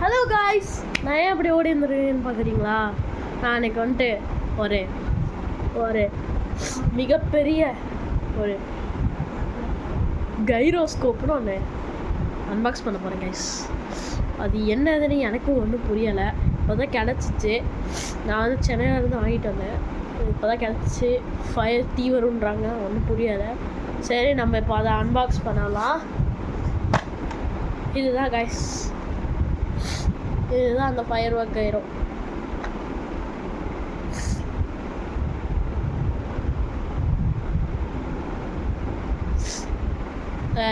Hello guys, நான் ஏன் அப்படி ஓடி இருந்துருக்கேன்னு பார்க்குறீங்களா? நான் அன்றைக்கி வந்துட்டு ஒரு ஒரு மிகப்பெரிய ஒரு கைரோஸ்கோப்னு ஒன்று அன்பாக்ஸ் பண்ண போகிறேன் கைஸ். அது என்னதுன்னு எனக்கும் ஒன்றும் புரியலை. இப்போ தான் கிடச்சிச்சு. நான் வந்து சென்னையிலேருந்து வாங்கிட்டு வந்தேன். இப்போ தான் கிடச்சிச்சு. ஃபயர் தீ வருன்றாங்க, ஒன்றும் புரியலை. சரி, நம்ம இப்போ அதை அன்பாக்ஸ் பண்ணலாம். இதுதான் கைஸ், இதுதான் அந்த ஃபயர் ஒர்க் கைரோ.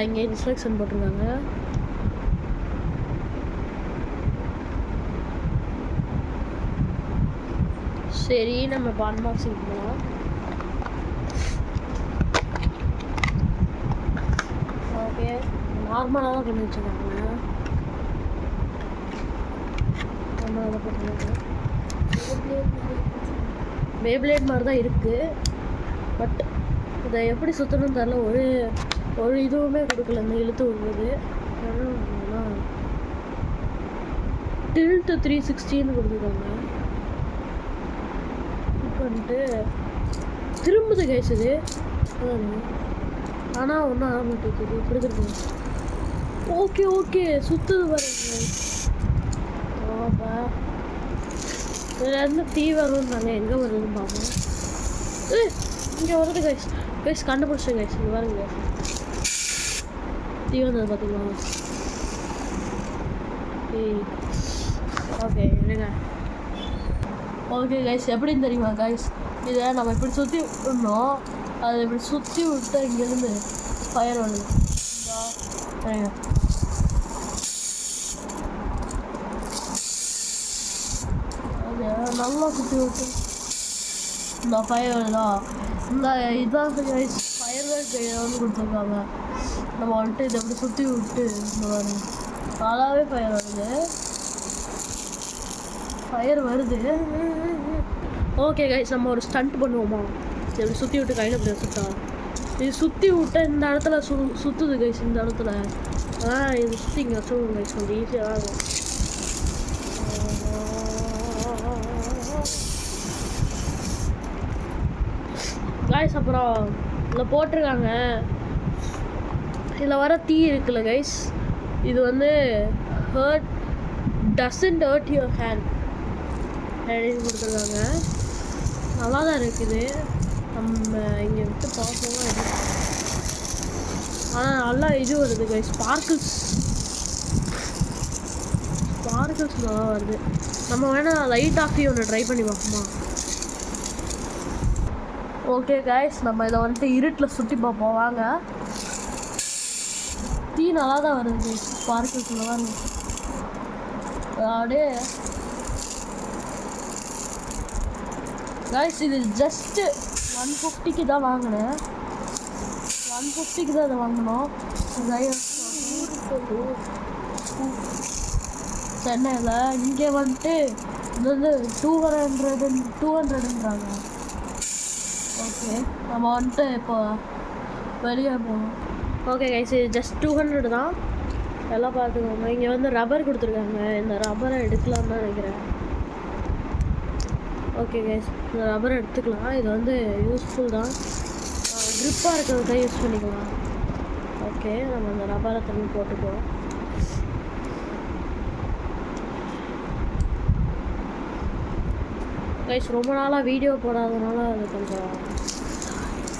இங்கே இன்ஸ்ட்ரக்ஷன் போட்டிருக்காங்க. சரி, நம்ம இப்போ அன்பாக்சிங் பண்ணலாம். ஓகே, நார்மலாக தான் பண்ணி வச்சுருக்காங்க. பேப்ளேட் மாதிரி தான் இருக்குது. பட் இதை எப்படி சுற்றணும்னு தெரில. ஒரு இதுவுமே கொடுக்கல. இந்த இழுத்து விடுறது டில்ட் 360ன்னு கொடுத்துருக்காங்க. இப்போ வந்துட்டு திரும்புது கைஸ் இது. ஆனால் ஒன்றும் ஆக மாட்டேங்குது. இப்படி திரும்புது. ஓகே ஓகே, சுற்றுது பாருங்க. இதுலேருந்து தீ வரும்னு நாங்கள் எங்கே வருதுன்னு பார்ப்போம். இங்கே வருது கைஸ். கைஸ் கண்டுபிடிச்சேன் கைஸ். இங்கே பாருங்க, தீ வந்தது பார்த்தீங்களா? ஓகே இருங்க. ஓகே கைஸ், எப்படின்னு தெரியுமா கைஸ்? இதை நம்ம இப்படி சுற்றி விடணும். அதை இப்படி சுற்றி விட்டு இங்கேருந்து ஃபயர் வருது. நல்லா சுற்றி விட்டு இந்த ஃபயர் வருதா? இந்த இதான் ஃபயர் ஒர்க் கைரோன்னு கொடுத்துருக்காங்க. நம்ம வந்துட்டு இதை அப்படி சுற்றி விட்டு நல்லாவே ஃபயர் வருது. ஃபயர் வருது. ஓகே கைஸ், நம்ம ஒரு ஸ்டண்ட் பண்ணுவோமா? இப்படி சுற்றி விட்டு கையில் இப்படி சுற்றா. இது சுற்றி விட்ட இந்த இடத்துல சுற்றுது கைஸ். இந்த இடத்துல இது சுற்றி இங்கே வச்சுருவோம் கைஸ். கொஞ்சம் ஈஸியாக தான் இருக்கும். கைஸ், அப்புறம் இதில் போட்டிருக்காங்க, இதில் வர தீ இருக்குல்ல கைஸ், இது வந்து டசன்ட் ஹர்ட் யுவர் ஹேண்ட் அப்படின்னு கொடுத்துருக்காங்க. நல்லா தான் இருக்குது. நம்ம இங்கே விட்டு பார்ப்போம். ஆனால் நல்லா இது வருது கைஸ். ஸ்பார்க்கிள்ஸ் நல்லா வருது. நம்ம வேணால் லைட் ஆஃபி ஒன்று ட்ரை பண்ணி பார்ப்போமா? ஓகே கைஸ், நம்ம இதை வந்துட்டு இருட்டில் சுற்றி பார்ப்போம் வாங்க. தீ நல்லா தான் வருது. ஸ்பார்க்கிள்ஸ் நல்லா தான் அப்படியே கைஸ். இது ஜஸ்ட்டு 150க்கு தான் வாங்கினேன். 150க்கு தான் இதை வாங்கினோம். சென்னையில். இங்கே வந்துட்டு இது வந்து 200ன்றாங்க. ஓகே, நம்ம வந்துட்டு இப்போ வெளியே போகணும். ஓகே கைஸ், இது ஜஸ்ட் 200 தான். எல்லாம் பார்த்துக்கோங்க. இங்கே வந்து ரப்பர் கொடுத்துருக்காங்க. இந்த ரப்பரை எடுக்கலாம்னு தான் நினைக்கிறேன். ஓகே கைஸ், இந்த ரப்பரை எடுத்துக்கலாம். இது வந்து யூஸ்ஃபுல் தான். க்ரிப்பாக இருக்கிறத யூஸ் பண்ணிக்கலாம். ஓகே, நம்ம அந்த ரப்பரை தண்ணி போட்டுக்குவோம். கைஸ், ரொம்ப நாளாக வீடியோ போடாதனால அது கொஞ்சம்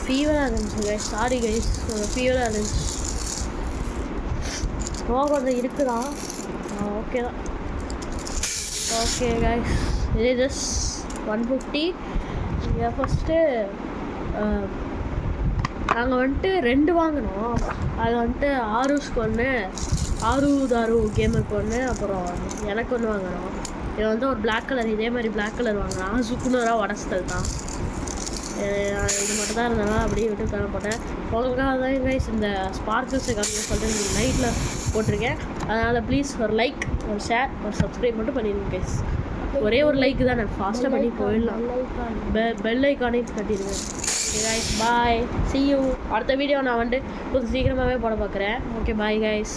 ஃபீவராக இருந்துச்சு கைஸ். சாரி கைஸ், ஃபீவராக இருந்துச்சு. கொஞ்சம் இருக்குதான். ஓகே தான். ஓகே கைஸ், இது ஜஸ்ட் 150. இங்கே ஃபஸ்ட்டு நாங்கள் வந்துட்டு 2 வாங்கினோம். அது வந்துட்டு ஆருஷ்க்கு ஒன்று, ஆரு கேமுக்கு ஒன்று, அப்புறம் எனக்கு ஒன்று வாங்கினோம். இது வந்து ஒரு பிளாக் கலர், இதே மாதிரி பிளாக் கலர் வாங்கினா சுக்குனராக உடச்சிட்டது தான். இது மட்டும் தான் இருந்தாலும் அப்படியே விட்டு தரப்போட்டேன். உங்களுக்காக தான் கைஸ் இந்த ஸ்பார்க்கிள்ஸை கம்மியாக சொல்லிட்டு நைட்டில் போட்டிருக்கேன். அதனால் ப்ளீஸ் ஒரு லைக், ஒரு ஷேர், ஒரு சப்ஸ்கிரைப் மட்டும் பண்ணிடுங்க கைஸ். ஒரே ஒரு லைக் தான், நான் ஃபாஸ்ட்டாக பண்ணி போயிடலாம். பெல் ஐக்கானே கட்டிடுவேன். Guys bye, see you. அடுத்த வீடியோ நான் வந்துட்டு கொஞ்சம் சீக்கிரமாகவே போட பார்க்குறேன். Okay bye guys.